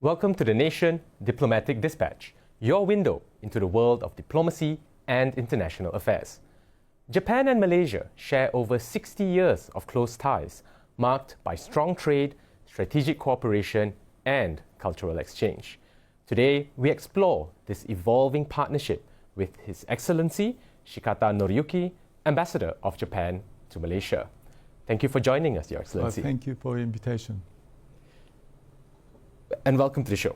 Welcome to the Nation Diplomatic Dispatch, your window into the world of diplomacy and international affairs. Japan and Malaysia share over 60 years of close ties, marked by strong trade, strategic cooperation, and cultural exchange. Today, we explore this evolving partnership with His Excellency Shikata Noriyuki, Ambassador of Japan to Malaysia. Thank you for joining us, Your Excellency. Thank you for the invitation. And welcome to the show.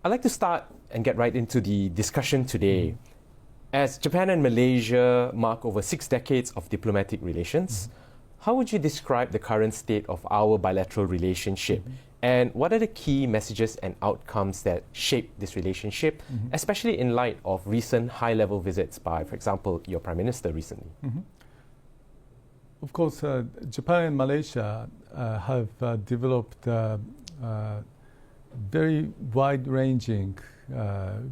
I'd like to start and get right into the discussion today. As Japan and Malaysia mark over 6 decades of diplomatic relations, how would you describe the current state of our bilateral relationship? And what are the key messages and outcomes that shape this relationship, especially in light of recent high-level visits by, for example, your Prime Minister recently? Of course, Japan and Malaysia have developed very wide-ranging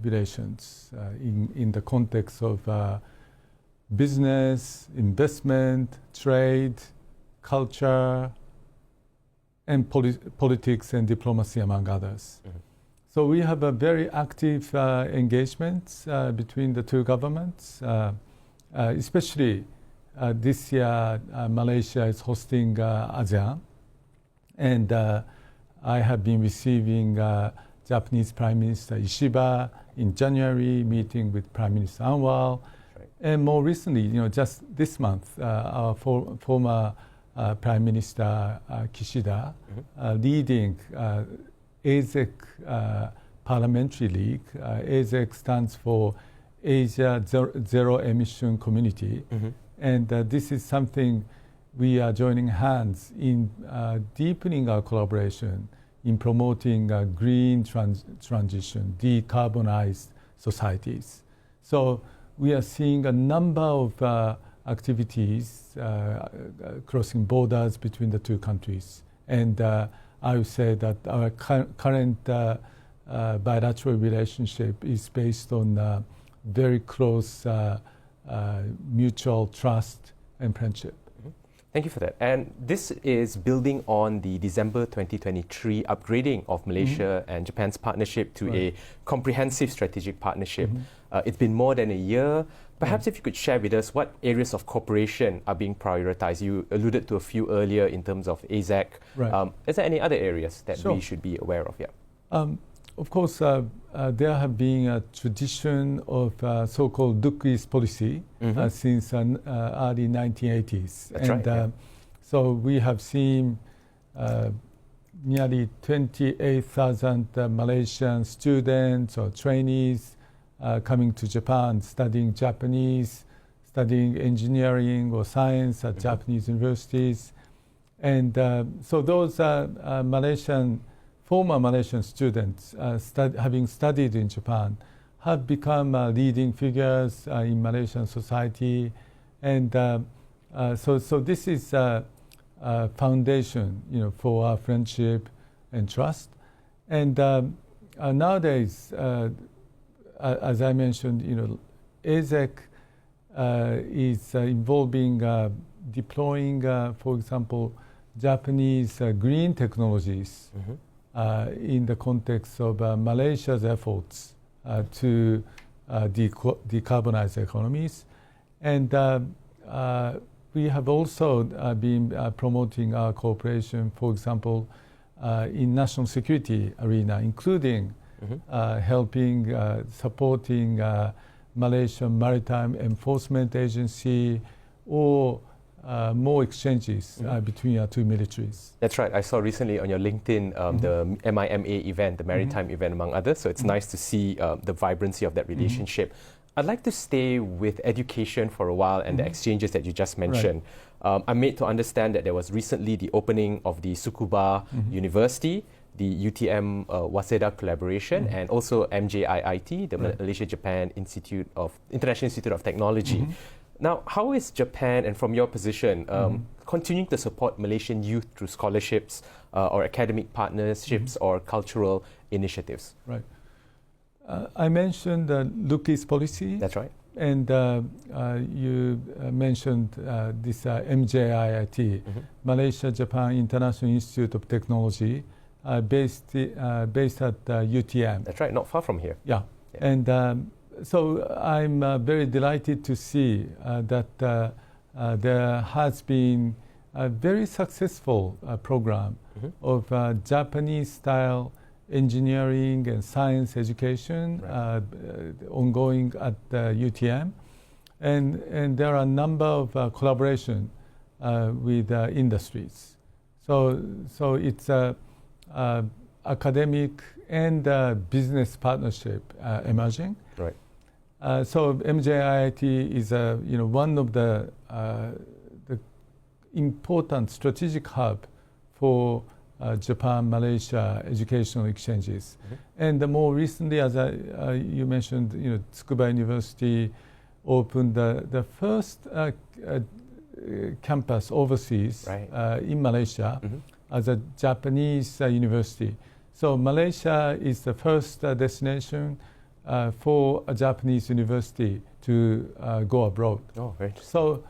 relations in the context of business, investment, trade, culture, and politics and diplomacy, among others. So we have a very active engagement between the two governments, especially this year Malaysia is hosting ASEAN, and I have been receiving Japanese Prime Minister Ishiba in January, meeting with Prime Minister Anwar, and more recently, just this month, our former Prime Minister Kishida, leading ASEC Parliamentary League. ASEC stands for Asia Zero Emission Community, and this is something we are joining hands in deepening our collaboration in promoting green transition, decarbonized societies. So we are seeing a number of activities crossing borders between the two countries. And I would say that our current bilateral relationship is based on very close mutual trust and friendship. Thank you for that. And this is building on the December 2023 upgrading of Malaysia and Japan's partnership to a comprehensive strategic partnership. It's been more than a year. Perhaps if you could share with us what areas of cooperation are being prioritized. You alluded to a few earlier in terms of ASEC. Is there any other areas that we should be aware of? Of course, there have been a tradition of so-called Look East policy since early 1980s. That's right. So we have seen nearly 28,000 Malaysian students or trainees coming to Japan, studying Japanese, studying engineering or science at Japanese universities. And so those former Malaysian students having studied in Japan have become leading figures in Malaysian society. And so this is a foundation, for our friendship and trust. And nowadays, as I mentioned, ASEC is involving deploying, for example, Japanese green technologies in the context of Malaysia's efforts to decarbonize economies. And we have also been promoting our cooperation, for example, in national security arena, including helping, supporting Malaysian Maritime Enforcement Agency, or more exchanges between our two militaries. That's right. I saw recently on your LinkedIn the MIMA event, the maritime event, among others. So it's nice to see the vibrancy of that relationship. I'd like to stay with education for a while and the exchanges that you just mentioned. I'm made to understand that there was recently the opening of the Tsukuba University, the UTM Waseda collaboration, and also MJIIT, the Malaysia-Japan International Institute of Technology. Now, how is Japan, and from your position, continuing to support Malaysian youth through scholarships or academic partnerships or cultural initiatives? Right. I mentioned the Look East policy. That's right. And you mentioned this MJIIT, Malaysia-Japan International Institute of Technology. based at UTM. That's right, not far from here. Yeah, and so I'm very delighted to see that there has been a very successful program of Japanese-style engineering and science education ongoing at UTM, and there are a number of collaboration with industries. So it's a academic and business partnership emerging. Right. So MJIIT is one of the important strategic hub for Japan, Malaysia educational exchanges. And more recently, as you mentioned, Tsukuba University opened the first campus overseas in Malaysia as a Japanese university. So Malaysia is the first destination for a Japanese university to go abroad. Oh, very interesting. So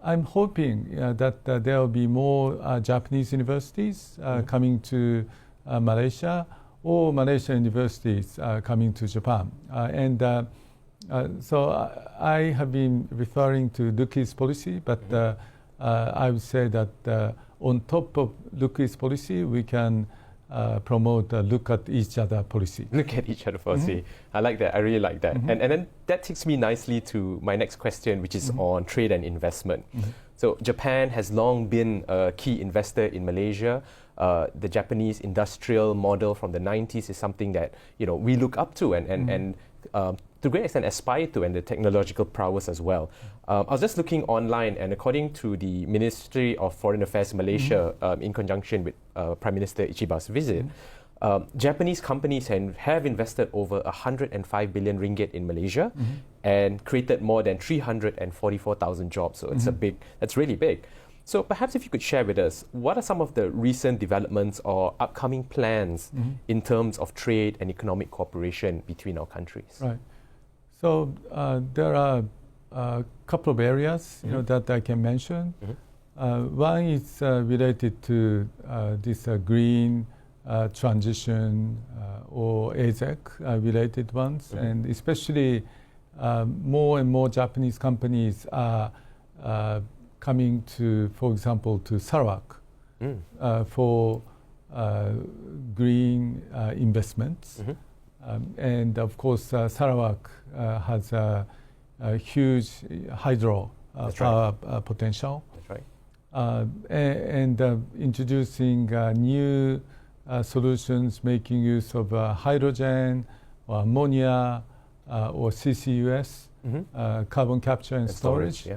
I'm hoping that there will be more Japanese universities coming to Malaysia, or Malaysian universities coming to Japan. So I have been referring to Luki's policy, but I would say that on top of Luki's policy, we can promote look at each other policy. Look at each other policy. I like that. I really like that. And then that takes me nicely to my next question, which is on trade and investment. So Japan has long been a key investor in Malaysia. The Japanese industrial model from the 90s is something that we look up to and to a great extent aspire to, and the technological prowess as well. I was just looking online, and according to the Ministry of Foreign Affairs Malaysia, in conjunction with Prime Minister Ichiba's visit, Japanese companies have invested over 105 billion ringgit in Malaysia and created more than 344,000 jobs. So it's that's really big. So perhaps if you could share with us, what are some of the recent developments or upcoming plans in terms of trade and economic cooperation between our countries? Right. So there are a couple of areas that I can mention. One is related to this green transition or ASEC related ones, and especially more and more Japanese companies are coming to, for example, to Sarawak for green investments. And of course, Sarawak has a huge hydro power potential. That's right. And introducing new solutions, making use of hydrogen or ammonia or CCUS, carbon capture and storage.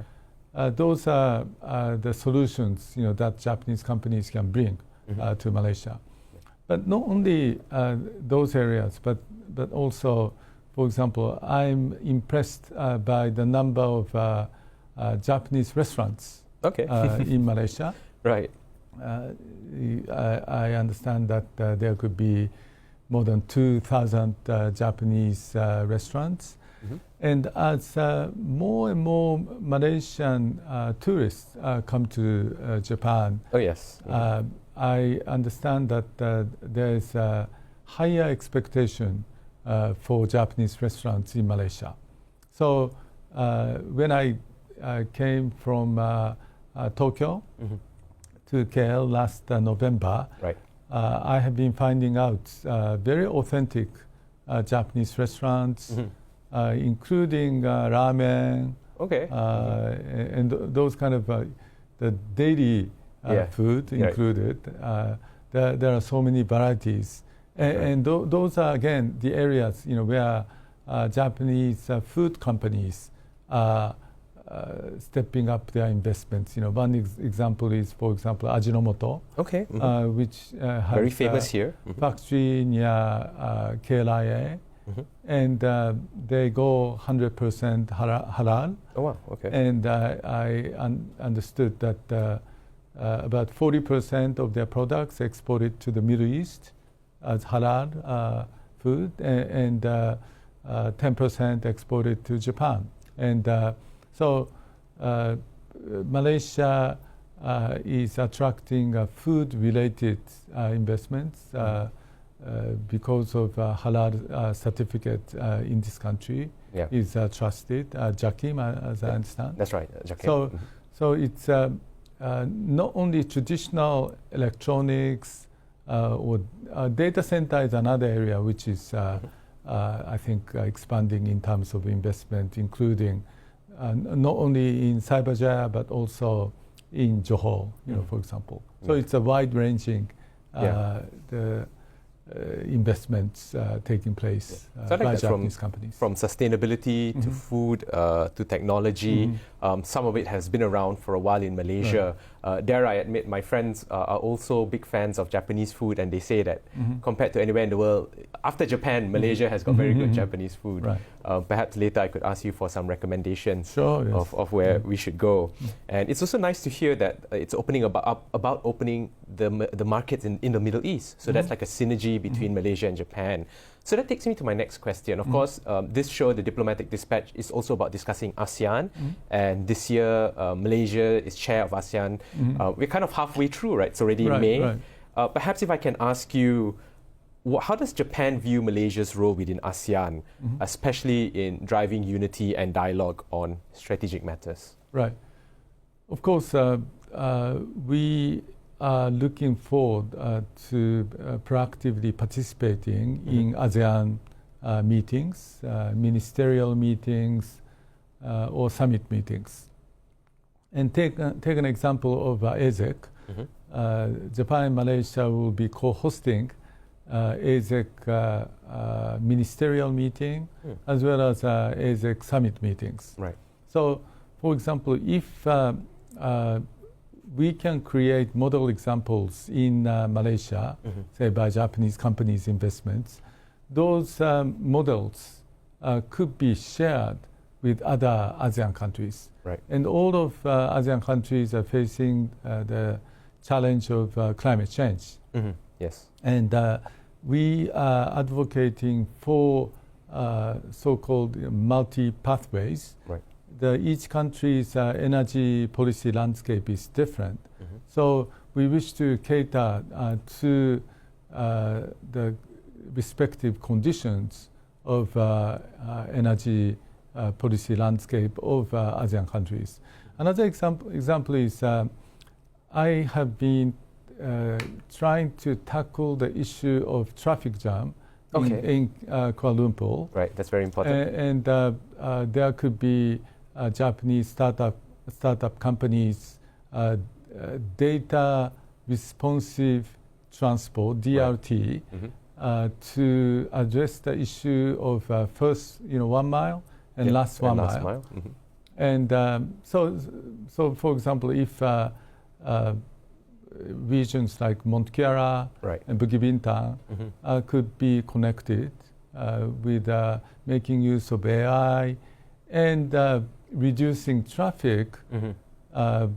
Those are the solutions that Japanese companies can bring to Malaysia. But not only those areas, but also, for example, I'm impressed by the number of Japanese restaurants in Malaysia. Right. I understand that there could be more than 2,000 Japanese restaurants. And as more and more Malaysian tourists come to Japan, I understand that there is a higher expectation for Japanese restaurants in Malaysia. So when I came from Tokyo to KL last November, I have been finding out very authentic Japanese restaurants, including ramen, and those kind of the daily food included. There are so many varieties, and those are again the areas where Japanese food companies are stepping up their investments. One example is, for example, Ajinomoto, which has very famous here. Factory near KLIA. And they go 100% halal. Oh wow! Okay. And I understood that about 40% of their products exported to the Middle East as halal food, and 10% exported to Japan. And so Malaysia is attracting food-related investments because of halal certificate in this country is trusted. JAKIM, as I understand. That's right, JAKIM. So it's not only traditional electronics or data center is another area which is, I think, expanding in terms of investment, including not only in Cyberjaya but also in Johor, for example. So it's a wide-ranging investments taking place by Japanese companies. From sustainability to food to technology, some of it has been around for a while in Malaysia. Dare I admit, my friends are also big fans of Japanese food, and they say that compared to anywhere in the world, after Japan, Malaysia has got very good Japanese food. Right. Perhaps later I could ask you for some recommendations of where we should go. And it's also nice to hear that it's opening about opening the markets in the Middle East. So that's like a synergy between Malaysia and Japan. So that takes me to my next question. Of course, this show, The Diplomatic Dispatch, is also about discussing ASEAN. And this year, Malaysia is chair of ASEAN. We're kind of halfway through, right? It's already May. Right. Perhaps if I can ask you, how does Japan view Malaysia's role within ASEAN, especially in driving unity and dialogue on strategic matters? Right. Of course, we are looking forward to proactively participating in ASEAN meetings, ministerial meetings, or summit meetings. And take an example of ASEC. Japan and Malaysia will be co-hosting ASEC ministerial meeting as well as ASEC summit meetings. Right. So, for example, if we can create model examples in Malaysia, say by Japanese companies' investments, those models could be shared with other ASEAN countries. Right. And all of ASEAN countries are facing the challenge of climate change. Yes. And we are advocating for so-called multi-pathways. Right. Each country's energy policy landscape is different. So we wish to cater to the respective conditions of energy policy landscape of ASEAN countries. Another example is I have been trying to tackle the issue of traffic jam in Kuala Lumpur. Right, that's very important. And there could be Japanese startup companies, data responsive transport (DRT), to address the issue of first 1 mile and last 1 mile. And so for example, if regions like Mont Kiara and Bukit Bintang could be connected with making use of AI and reducing traffic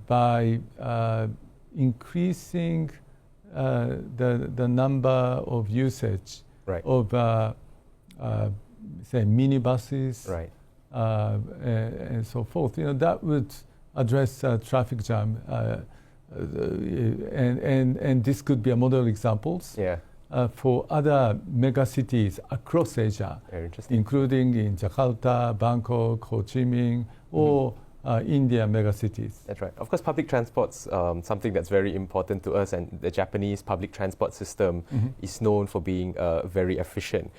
by increasing the number of usage of say minibuses and so forth. That would address traffic jam. And this could be a model examples for other mega cities across Asia, including in Jakarta, Bangkok, Ho Chi Minh, or India mega cities. That's right. Of course, public transport's something that's very important to us, and the Japanese public transport system is known for being very efficient.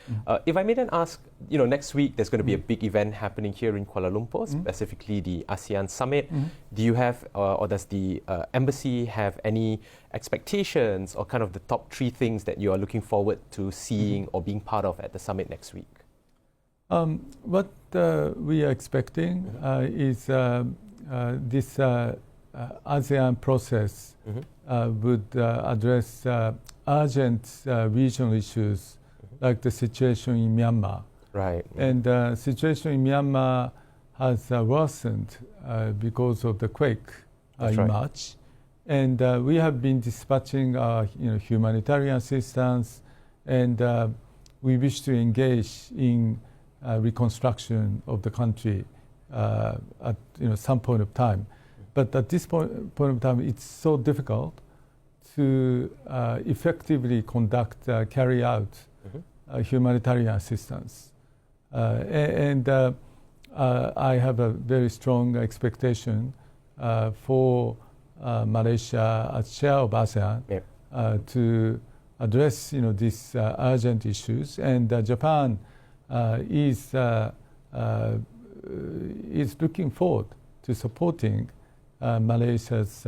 If I may then ask, next week there's going to be a big event happening here in Kuala Lumpur, specifically the ASEAN Summit. Do you have, or does the embassy have any expectations or kind of the top 3 things that you are looking forward to seeing or being part of at the summit next week? What we are expecting is this ASEAN process would address urgent regional issues like the situation in Myanmar. Right. And the situation in Myanmar has worsened because of the quake in March. And we have been dispatching humanitarian assistance, and we wish to engage in reconstruction of the country at some point of time. But at this point of time, it's so difficult to effectively carry out humanitarian assistance. I have a very strong expectation for Malaysia as chair of ASEAN to address these urgent issues, and Japan is looking forward to supporting Malaysia's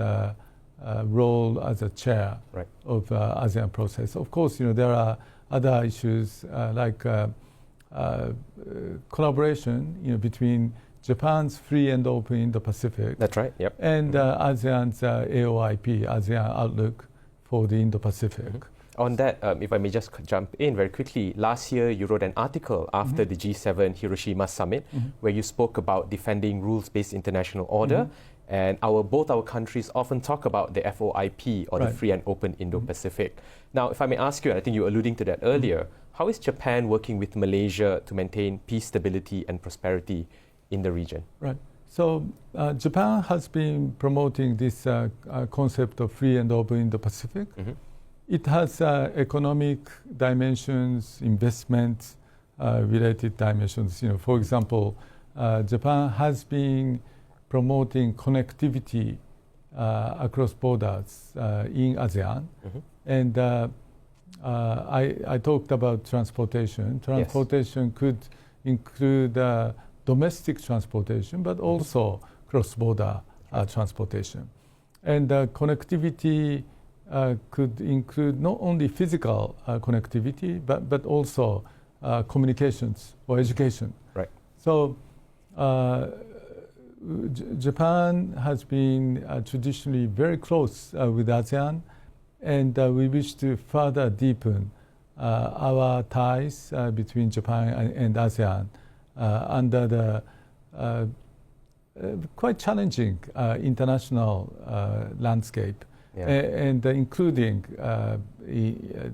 role as a chair of ASEAN process. Of course, there are other issues like collaboration, between Japan's free and open Indo-Pacific. That's right. Yep. And ASEAN's AOIP, ASEAN Outlook for the Indo-Pacific. On that, if I may just jump in very quickly, last year you wrote an article after the G7 Hiroshima summit where you spoke about defending rules-based international order. And both our countries often talk about the FOIP, or the Free and Open Indo-Pacific. Now, if I may ask you, and I think you were alluding to that earlier, how is Japan working with Malaysia to maintain peace, stability, and prosperity in the region? Right. So Japan has been promoting this concept of free and open Indo-Pacific. It has economic dimensions, investment related dimensions. For example, Japan has been promoting connectivity across borders in ASEAN. And I talked about transportation. Transportation could include domestic transportation, but also cross-border transportation. And connectivity could include not only physical connectivity, but also communications or education. Right. So Japan has been traditionally very close with ASEAN, and we wish to further deepen our ties between Japan and ASEAN under the quite challenging international landscape, and including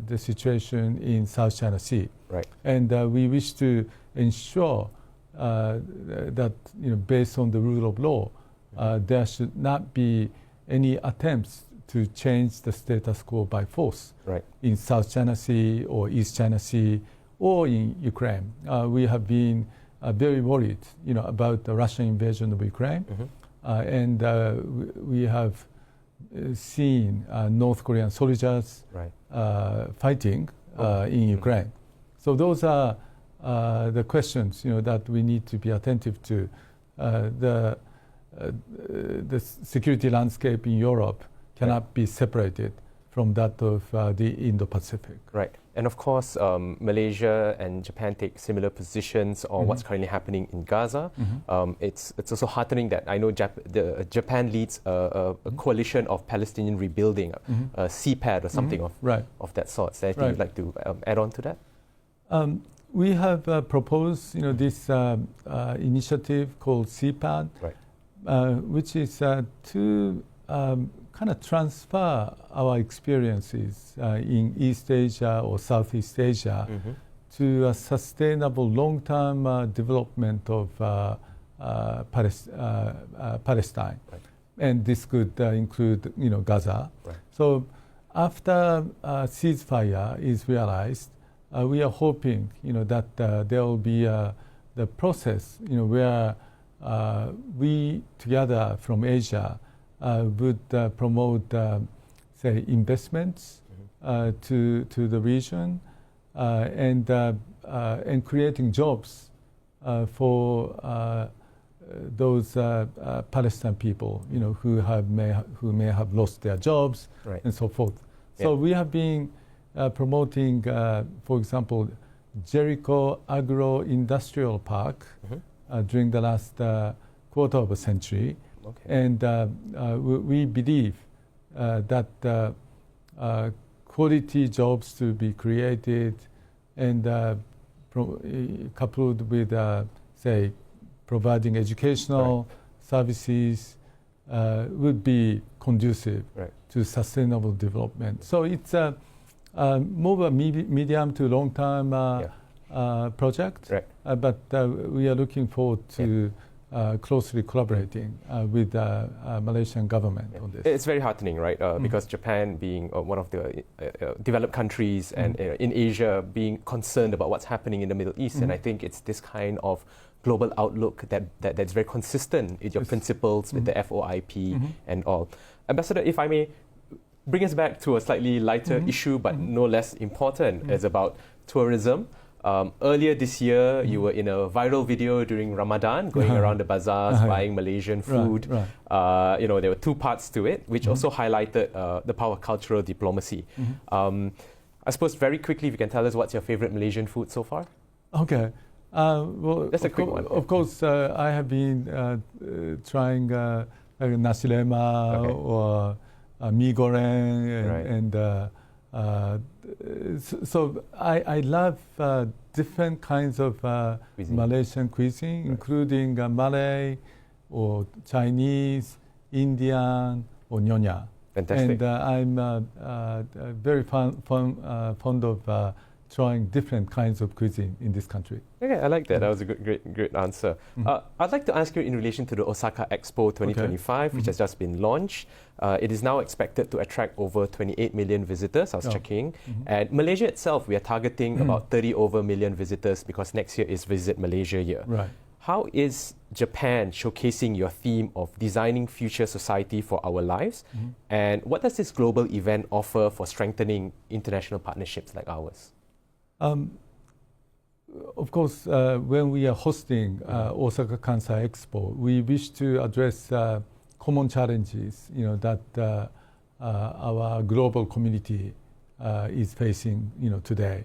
the situation in South China Sea. Right. And we wish to ensure that based on the rule of law, there should not be any attempts to change the status quo by force in South China Sea or East China Sea or in Ukraine. We have been very worried, about the Russian invasion of Ukraine, and we have seen North Korean soldiers fighting in Ukraine. So those are the questions, that we need to be attentive to. The security landscape in Europe cannot be separated from that of the Indo-Pacific. Right. And of course, Malaysia and Japan take similar positions on what's currently happening in Gaza. It's also heartening that I know Japan leads a coalition of Palestinian rebuilding, CPAD or something of that sort. So I think you'd like to add on to that? We have proposed, this initiative called CPAD, which is to kind of transfer our experiences in East Asia or Southeast Asia to a sustainable long-term development of Palestine. And this could include, Gaza. So after ceasefire is realized, we are hoping, that there will be the process, where we together from Asia would promote, say, investments to the region and creating jobs for those Palestinian people, who may have lost their jobs and so forth. So we have been promoting, for example, Jericho Agro-Industrial Park during the last quarter of a century. And we believe that quality jobs to be created and coupled with, say, providing educational services would be conducive to sustainable development. So it's more of a medium to long-term project, but we are looking forward to closely collaborating with the Malaysian government on this. It's very heartening, right? Because Japan being one of the developed countries and in Asia being concerned about what's happening in the Middle East. And I think it's this kind of global outlook that's very consistent with your principles, with the FOIP and all. Ambassador, if I may bring us back to a slightly lighter issue, but no less important, is about tourism. Earlier this year, you were in a viral video during Ramadan, going around the bazaars, buying Malaysian food. Right. There were two parts to it, which also highlighted the power of cultural diplomacy. I suppose very quickly, if you can tell us what's your favorite Malaysian food so far? Okay. Well, just a quick one. Of course, I have been trying nasi lemak or mee goreng, so I love different kinds of Malaysian cuisine, including Malay or Chinese, Indian or Nyonya. Fantastic. And I'm very fond of trying different kinds of cuisine in this country. Okay, I like that. That was a great answer. I'd like to ask you in relation to the Osaka Expo 2025, which has just been launched. It is now expected to attract over 28 million visitors, I was checking. And Malaysia itself, we are targeting about 30 over million visitors because next year is Visit Malaysia year. Right. How is Japan showcasing your theme of designing future society for our lives? And what does this global event offer for strengthening international partnerships like ours? Of course, when we are hosting Osaka Kansai Expo, we wish to address common challenges, that our global community is facing, today.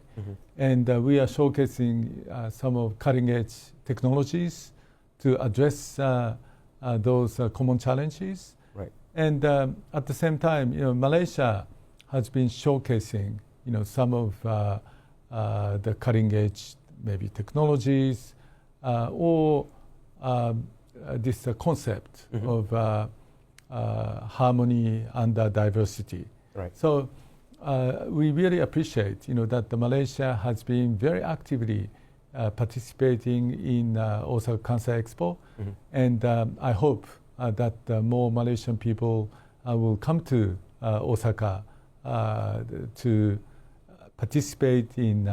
And we are showcasing some of cutting-edge technologies to address those common challenges. Right. And at the same time, Malaysia has been showcasing, some of the cutting-edge maybe technologies or this concept of harmony under diversity. Right. So we really appreciate, that Malaysia has been very actively participating in Osaka Kansai Expo, and I hope that more Malaysian people will come to Osaka to participate in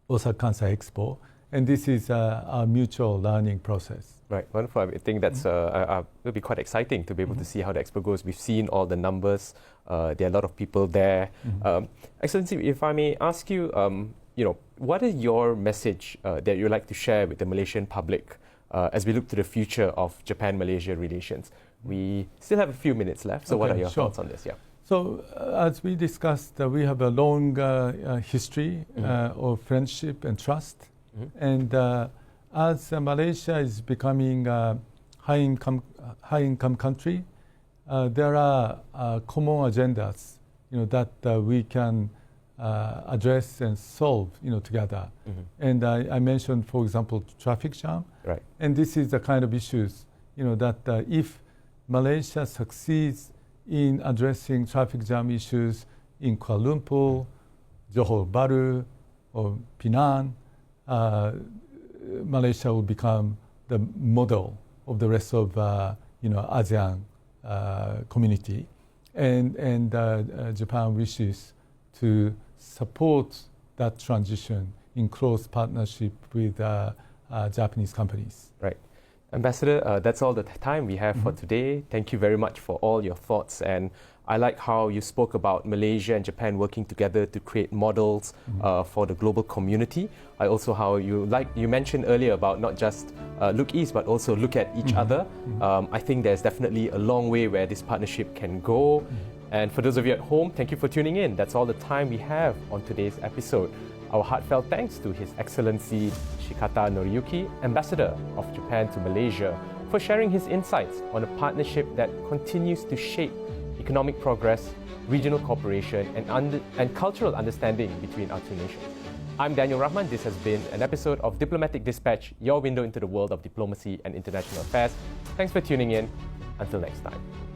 Osaka Kansai Expo, and this is a mutual learning process. Right, wonderful. I think that's it'll be quite exciting to be able to see how the Expo goes. We've seen all the numbers. There are a lot of people there. Excellency, if I may ask you, what is your message that you'd like to share with the Malaysian public as we look to the future of Japan-Malaysia relations? We still have a few minutes left, so what are your thoughts on this? Yeah. So, as we discussed, we have a long history of friendship and trust. And as Malaysia is becoming a high-income country, there are common agendas, that we can address and solve, together. And I mentioned, for example, traffic jam. Right. And this is the kind of issues, that if Malaysia succeeds in addressing traffic jam issues in Kuala Lumpur, Johor Bahru, or Penang, Malaysia will become the model of the rest of ASEAN community, and Japan wishes to support that transition in close partnership with Japanese companies. Right. Ambassador, that's all the time we have for today. Thank you very much for all your thoughts, and I like how you spoke about Malaysia and Japan working together to create models for the global community. I also how you mentioned earlier about not just look east but also look at each other. I think there's definitely a long way where this partnership can go. And for those of you at home, thank you for tuning in. That's all the time we have on today's episode. Our heartfelt thanks to His Excellency Shikata Noriyuki, Ambassador of Japan to Malaysia, for sharing his insights on a partnership that continues to shape economic progress, regional cooperation, and cultural understanding between our two nations. I'm Danial Rahman. This has been an episode of Diplomatic Dispatch, your window into the world of diplomacy and international affairs. Thanks for tuning in. Until next time.